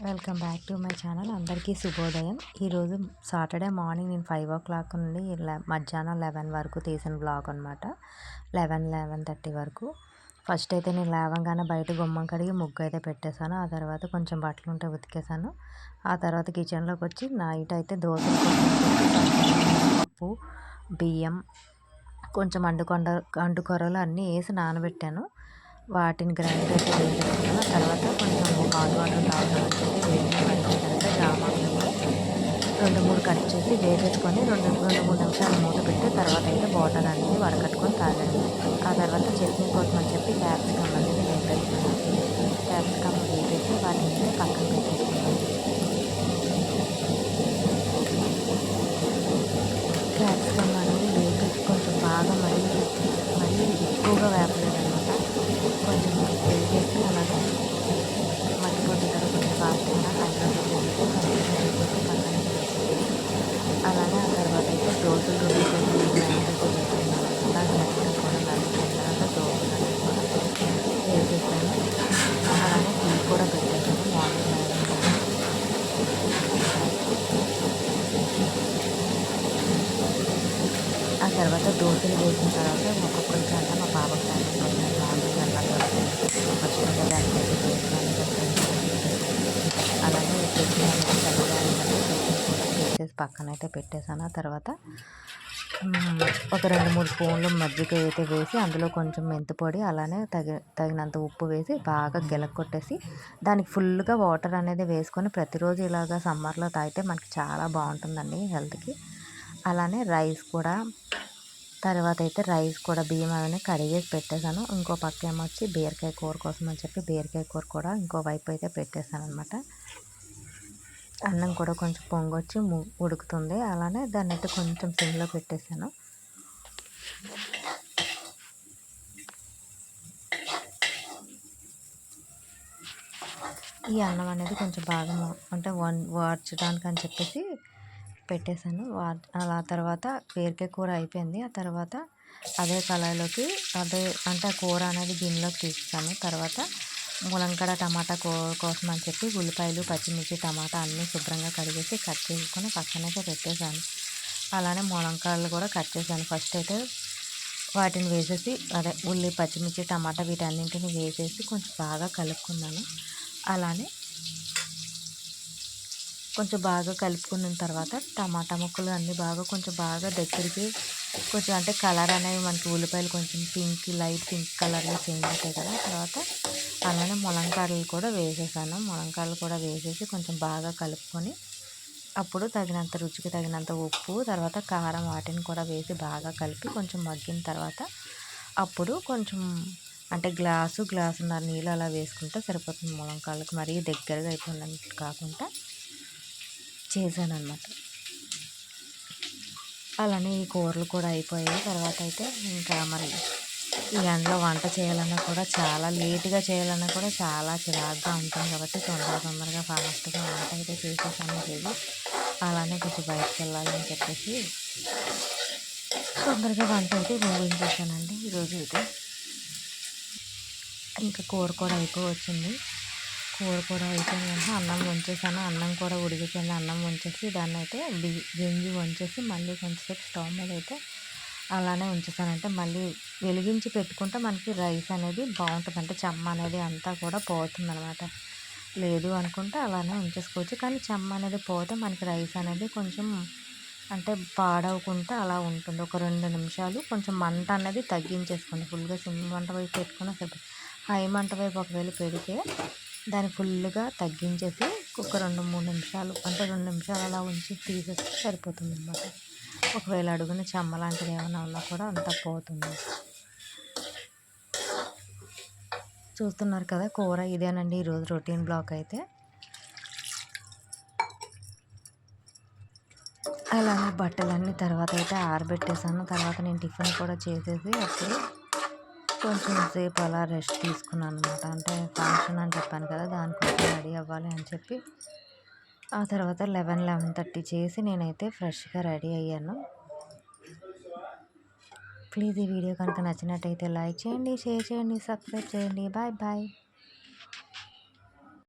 Welcome back to my channel. అందరికీ శుభోదయం. ఈరోజు సాటర్డే మార్నింగ్ నేను 5 o'clock నుండి మధ్యాహ్నం 11 వరకు తీసిన బ్లాగ్ అనమాట. 11:30 వరకు. ఫస్ట్ అయితే నేను లేవగానే బయట గుమ్మం కడిగి ముగ్గు అయితే పెట్టేశాను. ఆ తర్వాత కొంచెం బట్టలు ఉంటే ఉతికేసాను. ఆ తర్వాత కిచెన్లోకి వచ్చి నైట్ అయితే దోశలు పప్పు, బియ్యం, కొంచెం అండుకొరలు అన్నీ వేసి నానబెట్టాను. వాటిని గ్రైండ్ అయితే వేసేసుకున్నాను. తర్వాత కొంచెం హాట్ వాటర్ తాగుతామని చెప్పి వేడి పట్టిన తర్వాత జామాకులు 2-3 కట్ చేసి వేసేసుకొని 2-3 నిమిషాలు మూత పెట్టి తర్వాత అయితే వాటర్ అనేది వడకట్టుకొని తాగాను. ఆ తర్వాత చట్నీ కోసం అని చెప్పి క్యాప్సికమ్ అనేది వేపేసుకున్నాను. క్యాప్సికమ్ వేపేసి వాటిని అయితే పక్కన పెట్టేసుకున్నాను. క్యాప్సికమ్ అనేది వేపేసి కొంచెం బాగా మరీ ఎక్కువగా వేపలేదన్నమాట. కొంచెం వేసేసి అలాగే మట్టిపోతే కదా కొంచెం ఫాస్ట్గా హైలో పెట్టేసి పక్కన పెట్టేసి అలాగే ఆ తర్వాత అయితే దోశలు రుబ్బుకొని వేసుకున్నాను అనమాట. గట్టిగా కూడా నలిగిన తర్వాత దోశలు అనేది కూడా వేసేసాను. అలాగే టీ కూడా పెట్టేసాను మార్నింగ్. ఆ తర్వాత దోశలు వేసిన తర్వాత ఒక్కొక్కరి గంట మా పాపకి తాగేసుకుంటాను. మార్నింగ్ ఫస్ట్ దానికి అయితే దోశలు అలాగే చట్నీ అనేది చల్లగానే వేసేసి పక్కన అయితే పెట్టేశాను. ఆ తర్వాత ఒక 2-3 స్పూన్లు మజ్జిగ అయితే వేసి అందులో కొంచెం మెంతిపొడి అలానే తగినంత ఉప్పు వేసి బాగా కొట్టేసి దానికి ఫుల్గా వాటర్ అనేది వేసుకొని ప్రతిరోజు ఇలాగా సమ్మర్లో తాగితే మనకి చాలా బాగుంటుందండి హెల్త్కి. అలానే రైస్ కూడా బియ్యం అవన్నీ కడిగేసి పెట్టేశాను. ఇంకో పక్క ఏమొచ్చి బీరకాయ కూర కోసం అని చెప్పి బీరకాయ కూర కూడా ఇంకో వైపు అయితే పెట్టేశాను అనమాట. అన్నం కూడా కొంచెం పొంగొచ్చి ఉడుకుతుంది. అలానే దాన్ని అయితే కొంచెం సిమ్లో పెట్టేశాను. ఈ అన్నం అనేది కొంచెం బాగా అంటే వార్చడానికి అని చెప్పేసి పెట్టేశాను. అలా తర్వాత బీరకాయ కూర అయిపోయింది. ఆ తర్వాత అదే కళాయిలోకి అంటే కూర అనేది గిన్నెలోకి తీస్తాను. తర్వాత ములంకాడ టమాటా కోసం అని చెప్పి ఉల్లిపాయలు, పచ్చిమిర్చి, టమాటా అన్నీ శుభ్రంగా కడిగేసి కట్ చేసుకొని పక్కనైతే పెట్టేశాను. అలానే ములంకాడలు కూడా కట్ చేశాను. ఫస్ట్ అయితే వాటిని వేసేసి ఉల్లి, పచ్చిమిర్చి, టమాటా వీటన్నింటిని వేసేసి కొంచెం బాగా కలుపుకున్నాను. అలానే కొంచెం బాగా కలుపుకున్న తర్వాత టమాటా ముక్కలు అన్నీ కొంచెం బాగా దగ్గరికి కొంచెం అంటే కలర్ అనేవి మనకి ఉల్లిపాయలు కొంచెం లైట్ పింక్ కలర్లో చేంజ్ అవుతాయి కదా. తర్వాత అలానే ములంకాడలు కూడా వేసేసాను. ములంకాడలు కూడా వేసేసి కొంచెం బాగా కలుపుకొని అప్పుడు రుచికి తగినంత ఉప్పు, తర్వాత కారం వాటిని కూడా వేసి బాగా కలిపి కొంచెం మగ్గిన తర్వాత అప్పుడు కొంచెం అంటే గ్లాసున్నర నీళ్ళు అలా వేసుకుంటే సరిపోతుంది. ములంకాడలకు మరీ దగ్గరగా అయిపోయినట్టు కాకుండా చేశాను అన్నమాట. అలానే ఈ కూరలు కూడా అయిపోయాయి. తర్వాత అయితే ఇంకా మరి ఈ ఎండలో వంట చేయాలన్నా కూడా చాలా లేట్గా చేయాలన్నా కూడా చాలా చిరాకుగా ఉంటుంది కాబట్టి తొందరగా ఫాస్ట్గా వంట అయితే చేసేసాను. అలానే కొంచెం బయటకు వెళ్ళాలని చెప్పేసి తొందరగా వంట అయితే ముగించేసానండి ఈరోజు అయితే. ఇంకా కూర కూడా అయిపోవచ్చింది. కూర కూడా అయిపోయింది. అన్నం వంచేసాను. అన్నం కూడా ఉడికిపోయింది. అన్నం వంచేసి దాన్ని అయితే గంజి వంచేసి మళ్ళీ కొంచెంసేపు స్టవ్ మీద అయితే అలానే ఉంచేసానంటే మళ్ళీ వెలిగించి పెట్టుకుంటే మనకి రైస్ అనేది బాగుంటుంది. అంటే చెమ్మ అనేది అంతా కూడా పోతుంది అనమాట. లేదు అనుకుంటే అలానే ఉంచేసుకోవచ్చు. కానీ చెమ్మ అనేది పోతే మనకి రైస్ అనేది కొంచెం అంటే పాడవకుండా అలా ఉంటుంది. ఒక 2 నిమిషాలు కొంచెం మంట అనేది తగ్గించేసుకోండి. ఫుల్గా సిమ్ మంట వైపు పెట్టుకున్నా సరిపోతుంది. హై మంట వైపు ఒకవేళ పెడితే దాన్ని ఫుల్గా తగ్గించేసి ఒక 2-3 నిమిషాలు అంటే 2 నిమిషాలు అలా ఉంచి తీసేస్తే సరిపోతుంది అన్నమాట. ఒకవేళ అడుగున చెమ్మ లాంటిది ఏమైనా ఉన్నా కూడా అంతా పోతుంది. చూస్తున్నారు కదా కూర ఇదేనండి ఈరోజు రొటీన్ బ్లాగ్ అయితే. అలానే బట్టలన్నీ తర్వాత అయితే ఆరబెట్టేసాను. తర్వాత నేను టిఫిన్ కూడా చేసేసి అప్పుడు కొంచెం సేపు అలా రెస్ట్ తీసుకున్నాను అనమాట. అంటే ఫంక్షన్ అని చెప్పాను కదా, దానికోసం రెడీ అవ్వాలి అని చెప్పి ఆ తర్వాత 11:30 చేసి నేనైతే ఫ్రెష్గా రెడీ అయ్యాను. ప్లీజ్ ఈ వీడియో కనుక నచ్చినట్టయితే లైక్ చేయండి, షేర్ చేయండి, సబ్స్క్రైబ్ చేయండి. Bye bye.